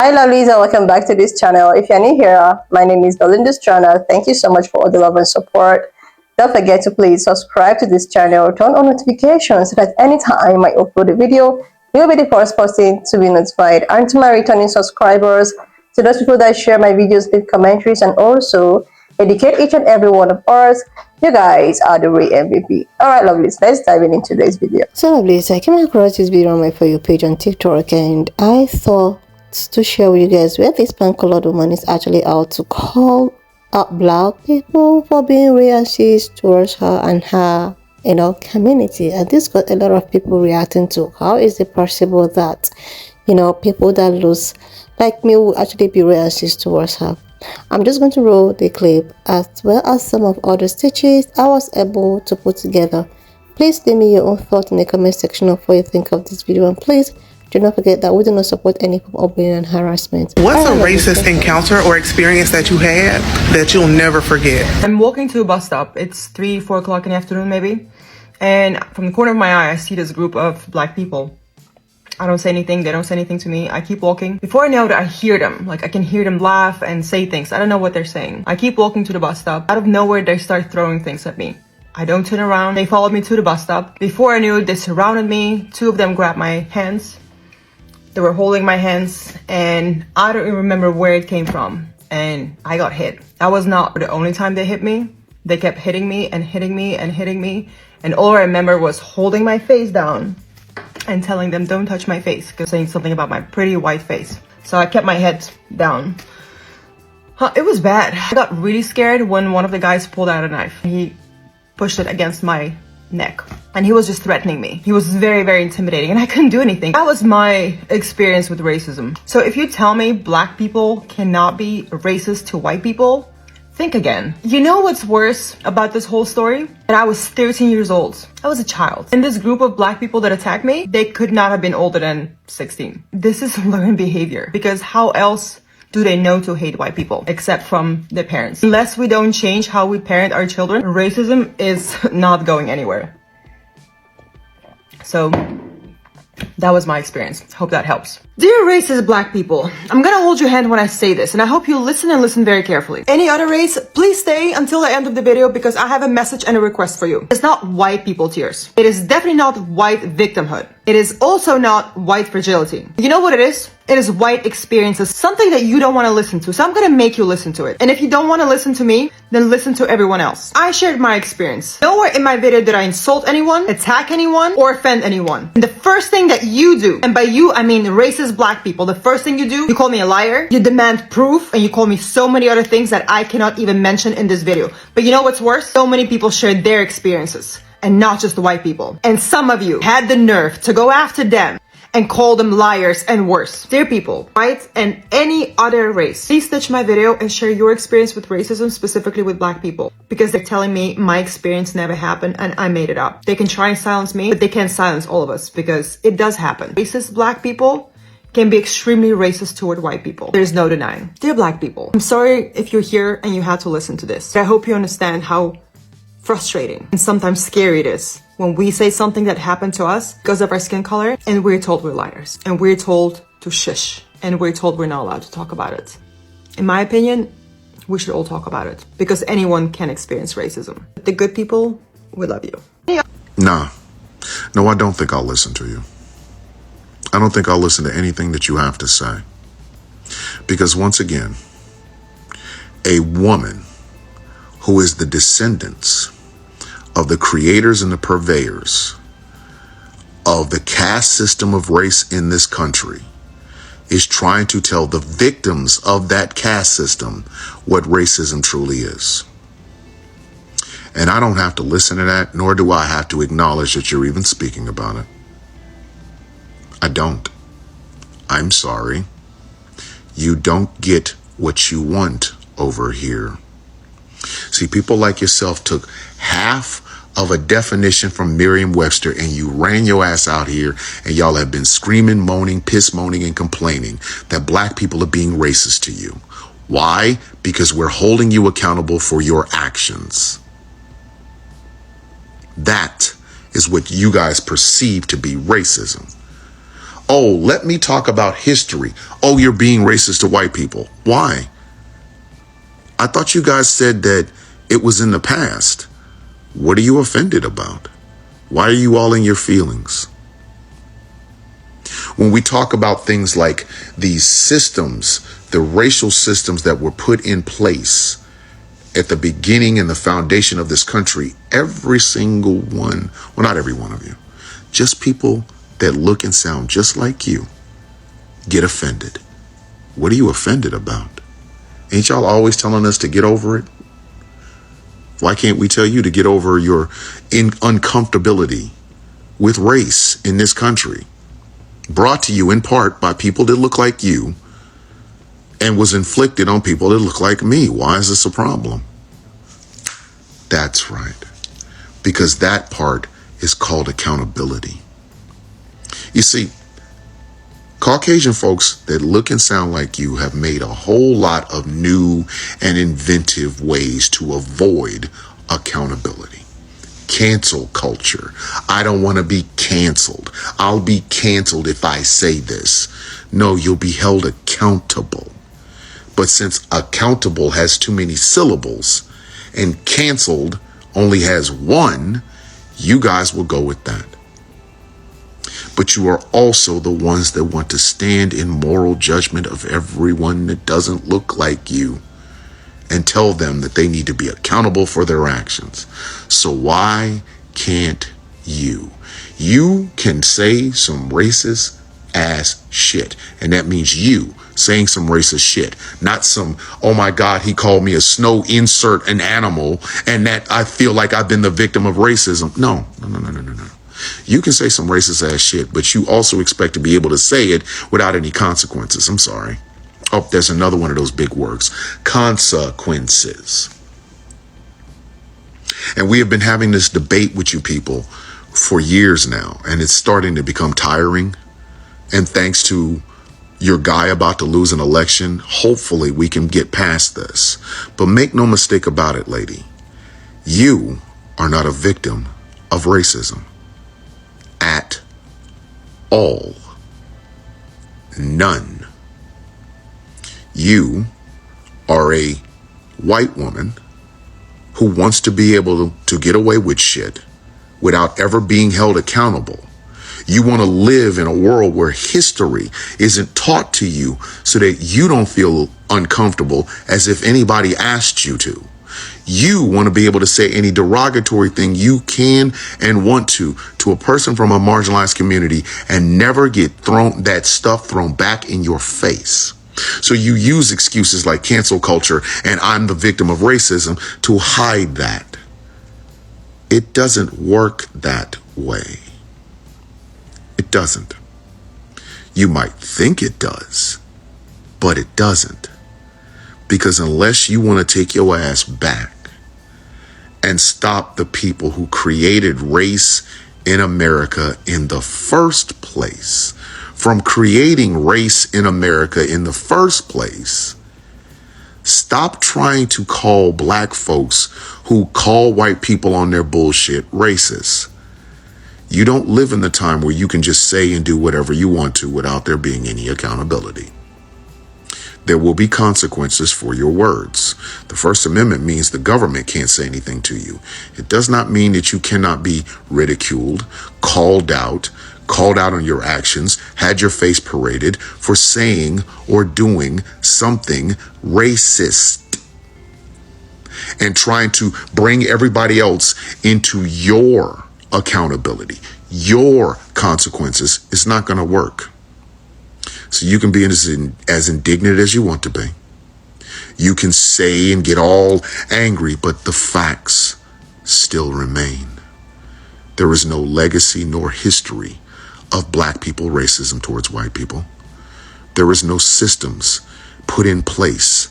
Hi lovelies and welcome back to this channel. If you're new here, my name is Belinda's channel. Thank you so much for all the love and support. Don't forget to please subscribe to this channel, turn on notifications so that anytime I upload a video, you'll be the first person to be notified. And to my returning subscribers, to those people that share my videos, leave commentaries, and also educate each and every one of us, you guys are the real MVP. Alright lovelies, let's dive into today's video. So lovelies, I came across this video on my For You page on TikTok and I thought to share with you guys where this pan-colored woman is actually out to call out black people for being racist towards her and her community. And this got a lot of people reacting to how is it possible that people that lose like me will actually be racist towards her. I'm just going to roll the clip as well as some of other stitches I was able to put together. Please leave me your own thoughts in the comment section of what you think of this video, and please do not forget that we do not support any form of bullying and harassment. What's a racist encounter or experience that you had that you'll never forget? I'm walking to a bus stop. It's 3-4 o'clock in the afternoon maybe. And from the corner of my eye, I see this group of black people. I don't say anything. They don't say anything to me. I keep walking. Before I know it, I hear them. Like I can hear them laugh and say things. I don't know what they're saying. I keep walking to the bus stop. Out of nowhere, they start throwing things at me. I don't turn around. They followed me to the bus stop. Before I knew it, they surrounded me. Two of them grabbed my hands. They were holding my hands and I don't even remember where it came from. And I got hit. That was not the only time they hit me. They kept hitting me and hitting me and hitting me. And all I remember was holding my face down and telling them, don't touch my face. Saying something about my pretty white face. So I kept my head down. It was bad. I got really scared when one of the guys pulled out a knife. He pushed it against my neck and he was just threatening me. He was very, very intimidating and I couldn't do anything. That was my experience with racism. So if you tell me black people cannot be racist to white people, think again. You know what's worse about this whole story? That I was 13 years old. I was a child. And this group of black people that attacked me, they could not have been older than 16. This is learned behavior because how else do they know to hate white people except from their parents? Unless we don't change how we parent our children, racism is not going anywhere. So that was my experience. Hope that helps. Dear racist black people, I'm gonna hold your hand when I say this and I hope you listen and listen very carefully. Any other race, please stay until the end of the video because I have a message and a request for you. It's not white people tears. It is definitely not white victimhood. It is also not white fragility. You know what it is? It is white experiences, something that you don't want to listen to. So I'm gonna make you listen to it. And if you don't want to listen to me, then listen to everyone else. I shared my experience. Nowhere in my video did I insult anyone, attack anyone, or offend anyone. And the first thing that you do, and by you I mean racist black people, the first thing you do, you call me a liar, you demand proof, and you call me so many other things that I cannot even mention in this video. But you know what's worse? So many people shared their experiences. And not just the white people. And some of you had the nerve to go after them and call them liars and worse. Dear people, white and any other race, please touch my video and share your experience with racism, specifically with black people. Because they're telling me my experience never happened and I made it up. They can try and silence me, but they can't silence all of us because it does happen. Racist black people can be extremely racist toward white people. There's no denying. Dear black people, I'm sorry if you're here and you had to listen to this. I hope you understand how frustrating and sometimes scary it is when we say something that happened to us because of our skin color and we're told we're liars and we're told to shush and we're told we're not allowed to talk about it. In my opinion, we should all talk about it because anyone can experience racism. The good people, we love you. No, I don't think I'll listen to you. I don't think I'll listen to anything that you have to say. Because once again, a woman who is the descendants of the creators and the purveyors of the caste system of race in this country is trying to tell the victims of that caste system what racism truly is. And I don't have to listen to that, nor do I have to acknowledge that you're even speaking about it. I don't. I'm sorry. You don't get what you want over here. See, people like yourself took half of a definition from Merriam-Webster and you ran your ass out here and y'all have been screaming, moaning, piss moaning and complaining that black people are being racist to you. Why? Because we're holding you accountable for your actions. That is what you guys perceive to be racism. Oh, let me talk about history. Oh, you're being racist to white people. Why? I thought you guys said that it was in the past. What are you offended about? Why are you all in your feelings? When we talk about things like these systems, the racial systems that were put in place at the beginning and the foundation of this country, every single one, well, not every one of you, just people that look and sound just like you get offended. What are you offended about? Ain't y'all always telling us to get over it? Why can't we tell you to get over your uncomfortability with race in this country? Brought to you in part by people that look like you and was inflicted on people that look like me. Why is this a problem? That's right. Because that part is called accountability. You see, Caucasian folks that look and sound like you have made a whole lot of new and inventive ways to avoid accountability. Cancel culture. I don't want to be canceled. I'll be canceled if I say this. No, you'll be held accountable. But since accountable has too many syllables and canceled only has one, you guys will go with that. But you are also the ones that want to stand in moral judgment of everyone that doesn't look like you and tell them that they need to be accountable for their actions. So why can't you? You can say some racist ass shit. And that means you saying some racist shit, not some, oh my God, he called me a snow insert an animal and that I feel like I've been the victim of racism. No. You can say some racist ass shit, but you also expect to be able to say it without any consequences. I'm sorry. Oh, there's another one of those big words. Consequences. And we have been having this debate with you people for years now, and it's starting to become tiring. And thanks to your guy about to lose an election, hopefully we can get past this. But make no mistake about it, lady. You are not a victim of racism. At all. None. You are a white woman who wants to be able to get away with shit without ever being held accountable. You want to live in a world where history isn't taught to you so that you don't feel uncomfortable as if anybody asked you to. You want to be able to say any derogatory thing you can and want to a person from a marginalized community and never get that stuff thrown back in your face. So you use excuses like cancel culture and I'm the victim of racism to hide that. It doesn't work that way. It doesn't. You might think it does, but it doesn't. Because unless you want to take your ass back and stop the people who created race in America in the first place from creating race in America in the first place, stop trying to call black folks who call white people on their bullshit racist. You don't live in the time where you can just say and do whatever you want to without there being any accountability. There will be consequences for your words. The First Amendment means the government can't say anything to you. It does not mean that you cannot be ridiculed, called out on your actions, had your face paraded for saying or doing something racist and trying to bring everybody else into your accountability, your consequences. It's not going to work. So you can be as indignant as you want to be. You can say and get all angry, but the facts still remain. There is no legacy nor history of black people racism towards white people. There is no systems put in place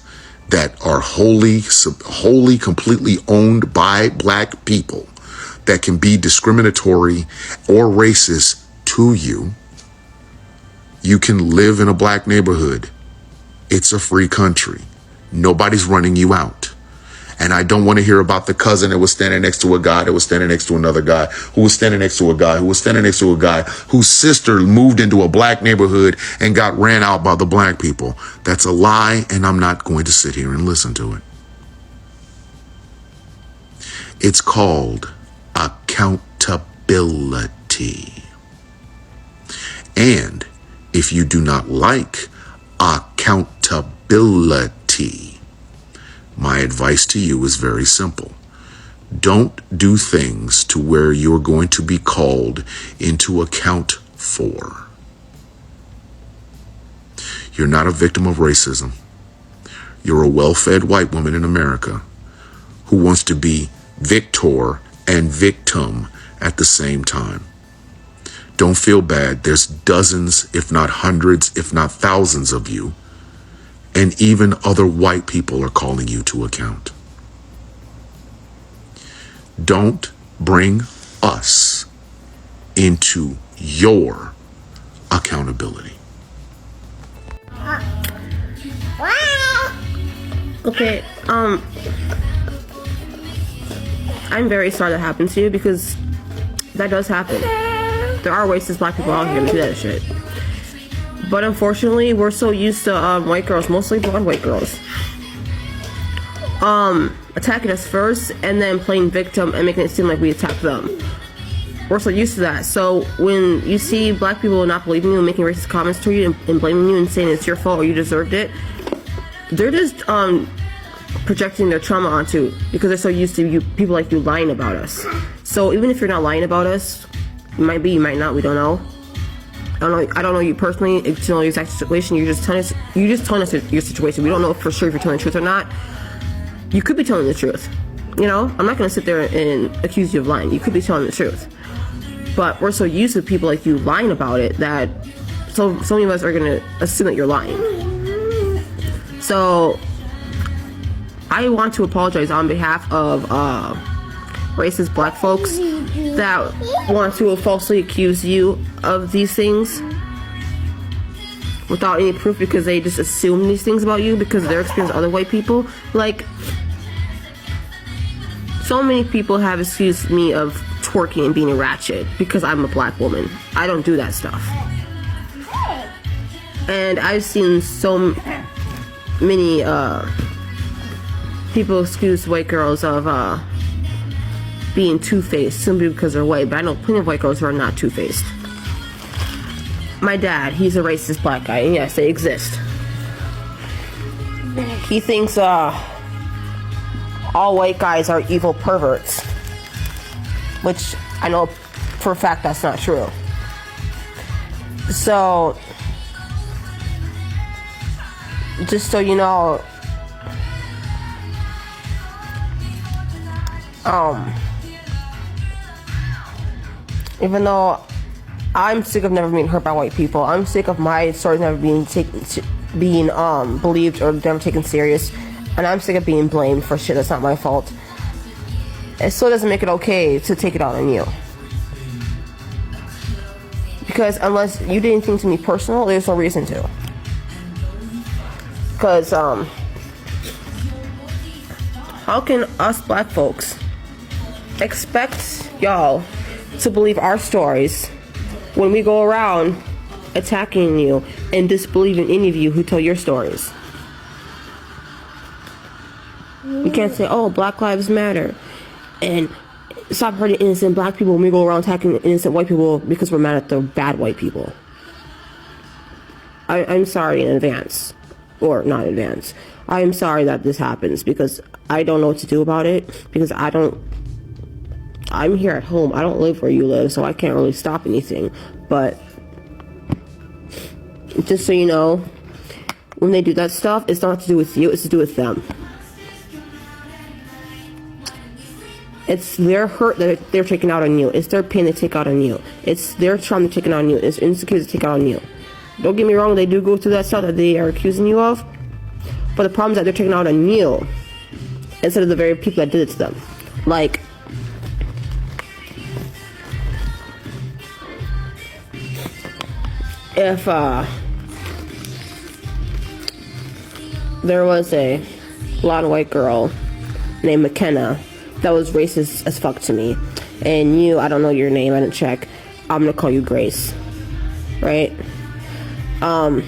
that are wholly, completely owned by black people that can be discriminatory or racist to you. You can live in a black neighborhood. It's a free country. Nobody's running you out. And I don't want to hear about the cousin that was standing next to a guy that was standing next to another guy, who was standing next to a guy, who was standing next to a guy, whose sister moved into a black neighborhood and got ran out by the black people. That's a lie, and I'm not going to sit here and listen to it. It's called accountability. And if you do not like accountability, my advice to you is very simple. Don't do things to where you're going to be called into account for. You're not a victim of racism. You're a well-fed white woman in America who wants to be victor and victim at the same time. Don't feel bad. There's dozens, if not hundreds, if not thousands of you. And even other white people are calling you to account. Don't bring us into your accountability. Okay, I'm very sorry that happened to you because that does happen. There are racist black people out here that do that shit. But unfortunately, we're so used to white girls, mostly blonde white girls, attacking us first and then playing victim and making it seem like we attacked them. We're so used to that. So when you see black people not believing you and making racist comments to you and blaming you and saying it's your fault or you deserved it, they're just projecting their trauma onto you because they're so used to you, people like you lying about us. So even if you're not lying about us, you might be, you might not, we don't know. I don't know you personally to know your exact situation. You're just telling us your situation. We don't know for sure if you're telling the truth or not. You could be telling the truth. You know, I'm not going to sit there and accuse you of lying. You could be telling the truth. But we're so used to people like you lying about it that so many of us are going to assume that you're lying. So I want to apologize on behalf of racist black folks that want to falsely accuse you of these things without any proof because they just assume these things about you because of their experience with other white people. Like, so many people have accused me of twerking and being a ratchet because I'm a black woman. I don't do that stuff. And I've seen so many people accuse white girls of being two-faced simply because they're white, but I know plenty of white girls who are not two-faced. My dad, he's a racist black guy, and yes, they exist. He thinks all white guys are evil perverts, which I know for a fact that's not true. So, just so you know, even though I'm sick of never being hurt by white people, I'm sick of my stories never being believed or never taken serious, and I'm sick of being blamed for shit that's not my fault. It still doesn't make it okay to take it out on you. Because unless you did anything to me personal, there's no reason to. Because, how can us black folks expect y'all to believe our stories when we go around attacking you and disbelieving any of you who tell your stories? We can't say, oh, Black Lives Matter, and stop hurting innocent black people when we go around attacking innocent white people because we're mad at the bad white people. I'm sorry in advance. Or not in advance. I'm sorry that this happens because I don't know what to do about it, because I'm here at home. I don't live where you live, so I can't really stop anything. But just so you know, when they do that stuff, it's not to do with you, it's to do with them. It's their hurt that they're taking out on you. It's their pain they take out on you. It's their trauma they're taking out on you. It's insecurity they take out on you. Don't get me wrong, they do go through that stuff that they are accusing you of. But the problem is that they're taking out on you instead of the very people that did it to them. Like, if there was a blonde white girl named McKenna that was racist as fuck to me. And you, I don't know your name, I didn't check. I'm gonna call you Grace. Right? And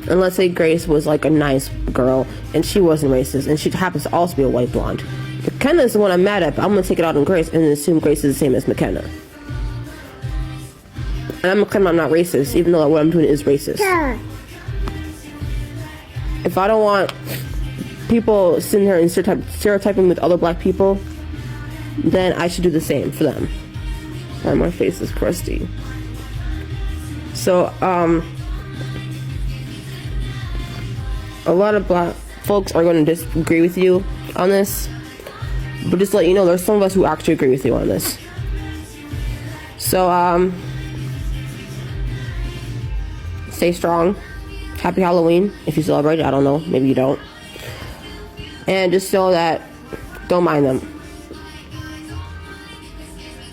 let's say Grace was like a nice girl and she wasn't racist and she happens to also be a white blonde. McKenna is the one I'm mad at, but I'm gonna take it out on Grace and assume Grace is the same as McKenna. And I'm claiming I'm not racist, even though what I'm doing is racist. If I don't want people sitting here and stereotyping with other black people, then I should do the same for them. Sorry, my face is crusty. So, a lot of black folks are going to disagree with you on this, but just to let you know, there's some of us who actually agree with you on this. So, stay strong. Happy Halloween, if you celebrate it. I don't know, maybe you don't. And just know that, don't mind them.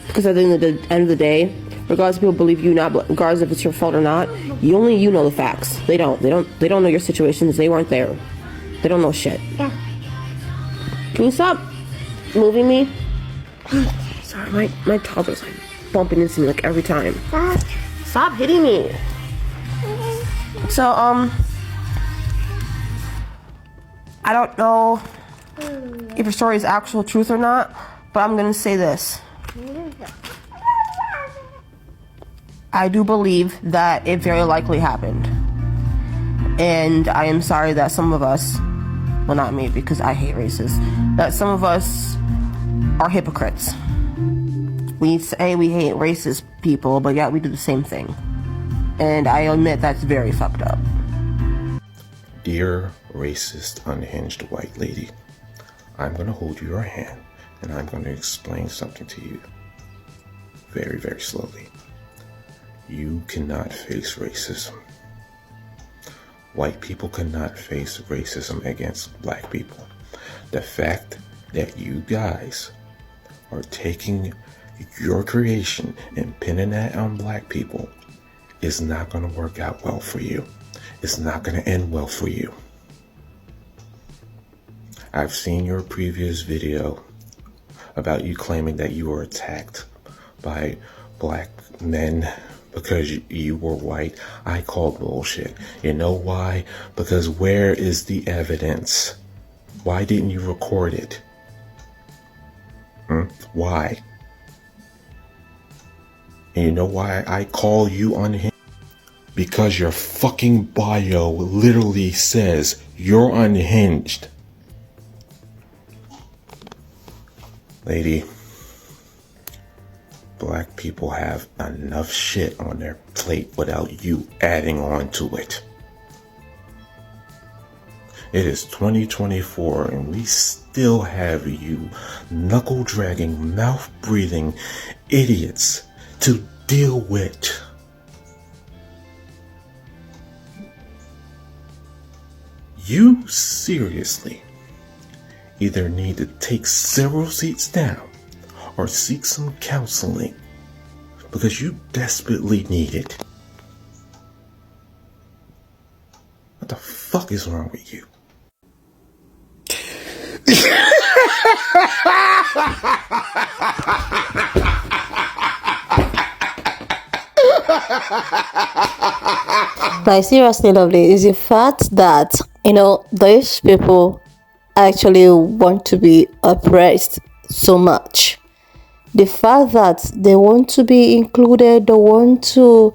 Because at the end of the day, regardless if people believe you not, regardless if it's your fault or not, you know the facts. They don't know your situations. They weren't there. They don't know shit. Yeah. Can you stop moving me? Sorry, my toddler's like bumping into me like every time. Stop hitting me. So I don't know if your story is actual truth or not, but I'm gonna say this. I do believe that it very likely happened. And I am sorry that some of us, well, not me because I hate racists, that some of us are hypocrites. We say we hate racist people, but yet we do the same thing. And I admit that's very fucked up. Dear racist, unhinged white lady, I'm going to hold your hand and I'm going to explain something to you very, very slowly. You cannot face racism. White people cannot face racism against black people. The fact that you guys are taking your creation and pinning that on black people is not going to work out well for you. It's not going to end well for you. I've seen your previous video about you claiming that you were attacked by black men because you were white. I call bullshit. You know why? Because where is the evidence? Why didn't you record it? Why? And you know why I call you unhinged? Because your fucking bio literally says you're unhinged. Lady, black people have enough shit on their plate without you adding on to it. It is 2024 and we still have you knuckle-dragging, mouth-breathing idiots to deal with. You seriously either need to take several seats down or seek some counseling because you desperately need it. What the fuck is wrong with you? Like, seriously, lovely, is the fact that, those people actually want to be oppressed so much. The fact that they want to be included, they want to,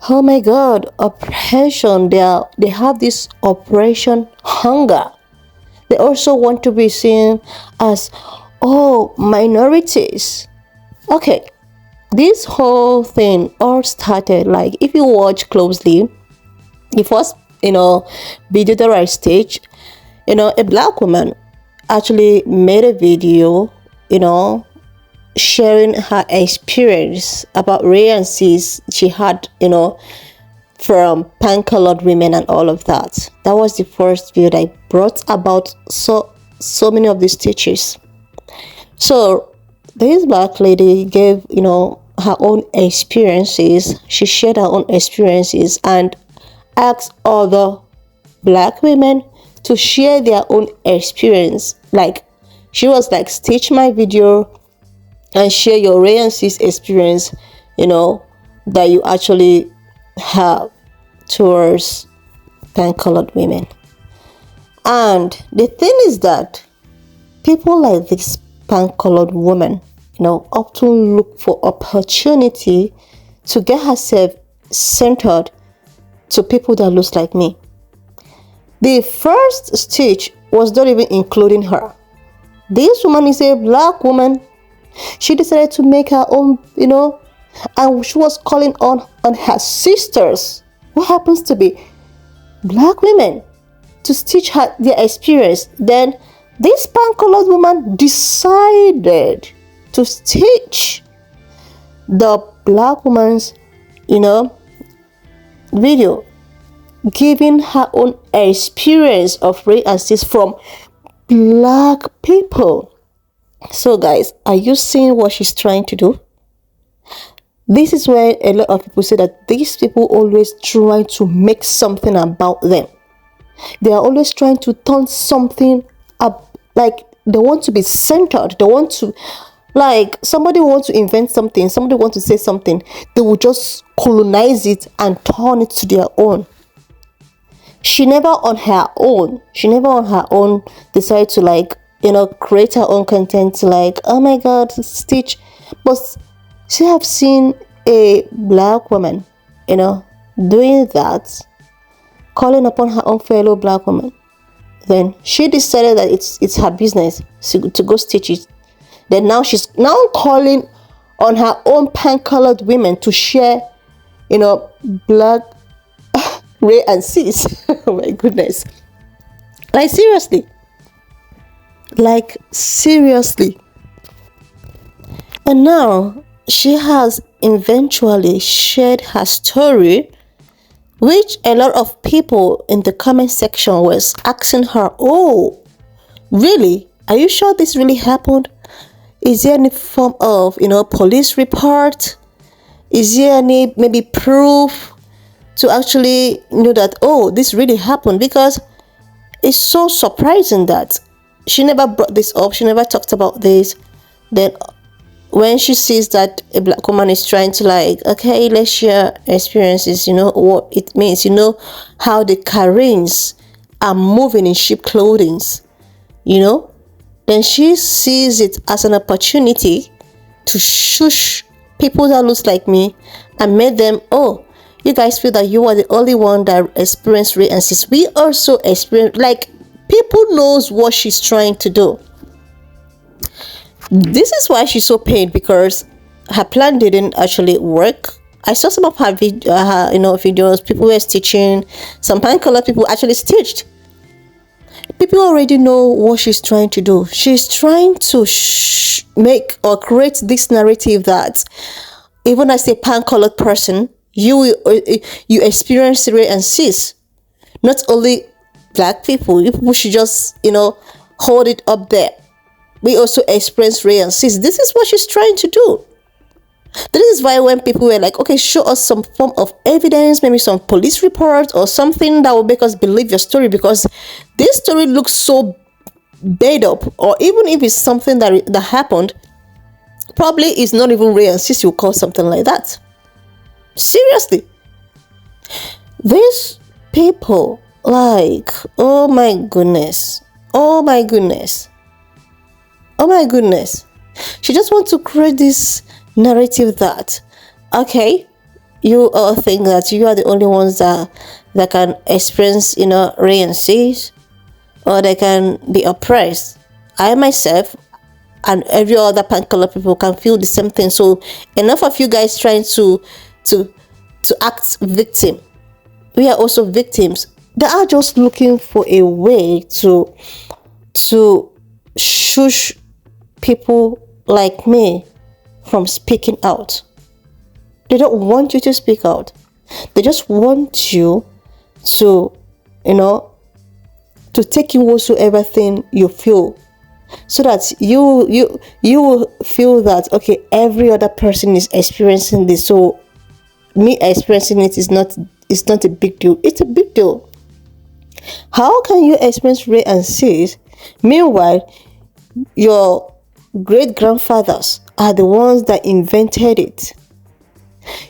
oh my God, oppression. They have this oppression hunger. They also want to be seen as, minorities. Okay, this whole thing all started, like, if you watch closely, the first, video that I staged, a black woman actually made a video, sharing her experience about rayances she had, from pan-colored women and all of that. That was the first video that I brought about so many of these teachers. So this black lady gave, her own experiences. She shared her own experiences and asked other black women to share their own experience, like She was like, stitch my video and share your Ray and Sis experience, that you actually have towards pan-colored women. And the thing is that people like this pan-colored woman, often look for opportunity to get herself centered to people that looks like me. The first stitch was not even including her. This woman is a black woman. She decided to make her own, and she was calling on her sisters, who happens to be black women, to stitch her their experience. Then this pan-colored woman decided to stitch the black woman's, video, giving her own experience of Ray and Sis from black people. So guys, are you seeing what she's trying to do? This is where a lot of people say that these people always try to make something about them. They are always trying to turn something up, like they want to be centered. They want to, like, somebody wants to invent something, somebody wants to say something, they will just colonize it and turn it to their own. She never on her own decided to create her own content to oh my god, stitch. But she have seen a black woman, doing that, calling upon her own fellow black woman. Then she decided that it's her business to go stitch it. Then now she's calling on her own pan-colored women to share, black Ray and Sis. Oh my goodness. Seriously. And now she has eventually shared her story, which a lot of people in the comment section was asking her, oh, really? Are you sure this really happened? Is there any form of, police report? Is there any maybe proof to actually know that, oh, this really happened? Because it's so surprising that she never brought this up. She never talked about this. Then when she sees that a black woman is trying to okay, let's share experiences, what it means, how the Karens are moving in sheep clothing, then she sees it as an opportunity to shush people that looks like me and make them, oh, you guys feel that you are the only one that experienced Ray and Sis. We also experience, people knows what she's trying to do. This is why she's so pained, because her plan didn't actually work. I saw some of her videos. People were stitching. Some pan-colored people actually stitched. People already know what she's trying to do. She's trying to make or create this narrative that even as a pan-colored person, you experience Ray and Sis. Not only black people. You people should just, hold it up there. We also experience Ray and Sis. This is what she's trying to do. This is why when people were like, okay, show us some form of evidence, maybe some police report or something that will make us believe your story, because this story looks so made up. Or even if it's something that happened, probably it's not even Ray and Sis. You call something like that. Seriously. These people, oh my goodness. She just wants to create this narrative that, okay, you all think that you are the only ones that can experience, Ray and Sis, or they can be oppressed. I myself and every other pan-colored people can feel the same thing. So enough of you guys trying to act victim. We are also victims. They are just looking for a way to shush people like me from speaking out. They don't want you to speak out. They just want you to, to take in whatsoever thing you feel, so that you will feel that, okay, every other person is experiencing this, so me experiencing it is not a big deal. It's a big deal. How can you experience Ray and Sis, meanwhile Your great-grandfathers are the ones that invented it.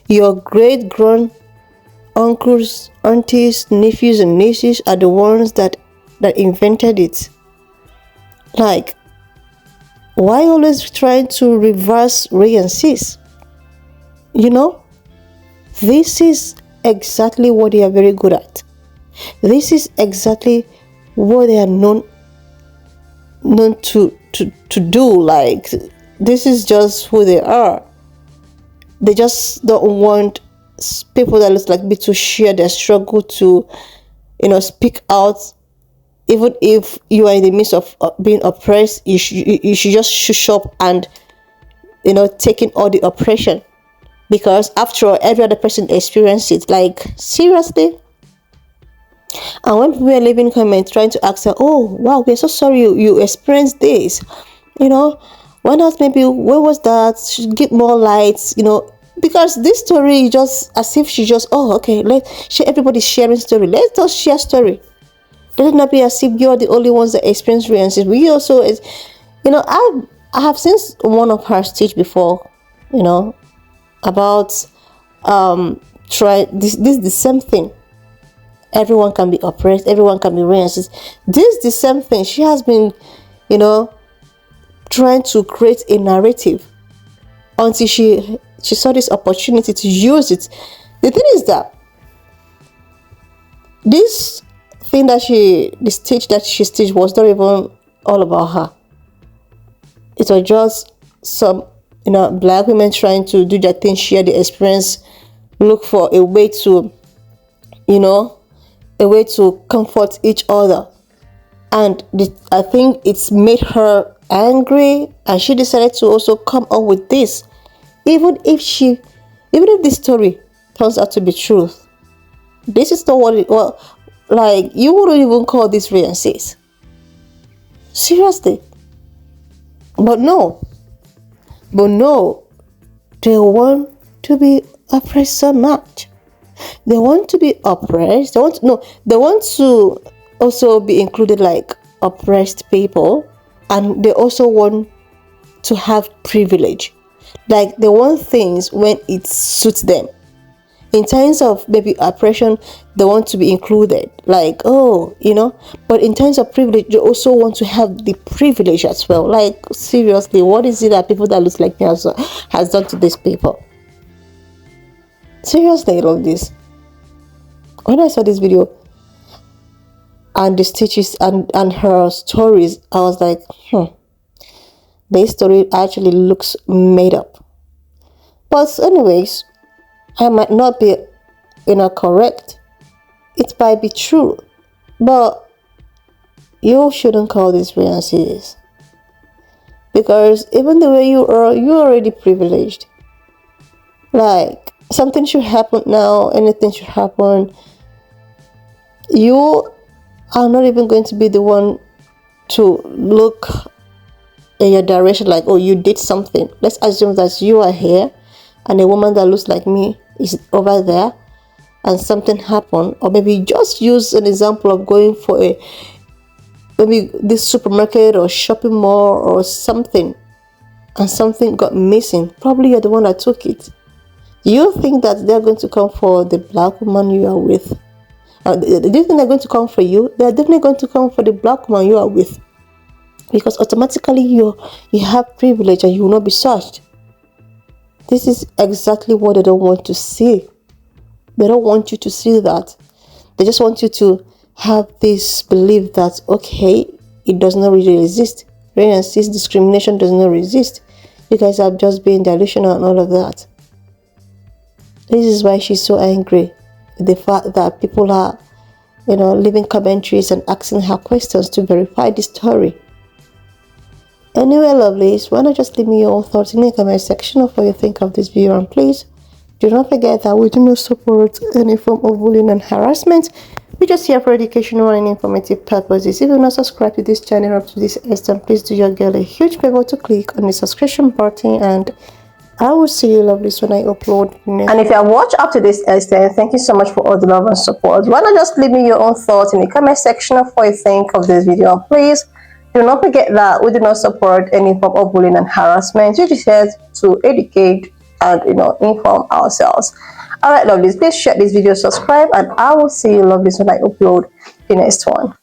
Your great-grand uncles, aunties, nephews, and nieces are the ones that invented it. Like, why always trying to reverse Ray and sis? You know, this is exactly what they are very good at. This is exactly what they are known to do. Like, this is just who they are. They just don't want people that look like me to share their struggle, to, speak out. Even if you are in the midst of being oppressed, you should just shush up and, taking all the oppression. Because after all, every other person experiences it. Like, seriously? And when people are leaving comments trying to ask her, oh, wow, we're so sorry you experienced this. Why not maybe, where was that? Should get more lights, because this story just as if she just, oh, okay, everybody's sharing story. Let us share story. Let it not be as if you're the only ones that experience experiences. We also, I have seen one of her speech before, about try this the same thing. Everyone can be oppressed, everyone can be racist. This the same thing. She has been, trying to create a narrative until she saw this opportunity to use it. The thing is that this thing that the stage that she staged was not even all about her. It was just some, black women trying to do their thing, share the experience, look for a way to, a way to comfort each other. And I think it's made her angry, and she decided to also come up with this. Even if this story turns out to be truth, this is not what like, you wouldn't even call this Ray and sis. Seriously. But no, they want to be oppressed so much. They want to be oppressed. They want to also be included like oppressed people, and they also want to have privilege. Like, they want things when it suits them. In terms of maybe oppression, they want to be included. Like, but in terms of privilege, they also want to have the privilege as well. Like, seriously, what is it that people that look like me has done to these people? Seriously, all this. When I saw this video and the stitches and her stories, I was like, this story actually looks made up. But anyways, I might not be, correct. It might be true. But you shouldn't call this Ray and sis. Because even the way you are, you're already privileged. Like, something should happen now, anything should happen. You are not even going to be the one to look in your direction like, oh, you did something. Let's assume that you are here and a woman that looks like me is over there and something happened. Or maybe just use an example of going for maybe this supermarket or shopping mall or something, and something got missing. Probably you're the one that took it. Do you think that they're going to come for the black woman you are with? Do you think they're going to come for you? They're definitely going to come for the black woman you are with. Because automatically you have privilege and you will not be searched. This is exactly what they don't want to see. They don't want you to see that. They just want you to have this belief that, okay, it does not really exist. Ray and sis discrimination does not exist. You guys are just being delusional and all of that. This is why she's so angry. The fact that people are, leaving commentaries and asking her questions to verify the story. Anyway, lovelies, why not just leave me your own thoughts in the comment section of what you think of this video, and please do not forget that we do not support any form of bullying and harassment. We just here for educational and informative purposes. If you're not subscribed to this channel up to this extent, please do your girl a huge favor to click on the subscription button, and I will see you lovelies when I upload next. And if you have watched up to this extent, thank you so much for all the love and support. Why not just leave me your own thoughts in the comment section of what you think of this video, and please Do not forget that we do not support any form of bullying and harassment. We just here to educate and inform ourselves. Alright, lovelies, please share this video, subscribe, and I will see you lovelies when I upload the next one.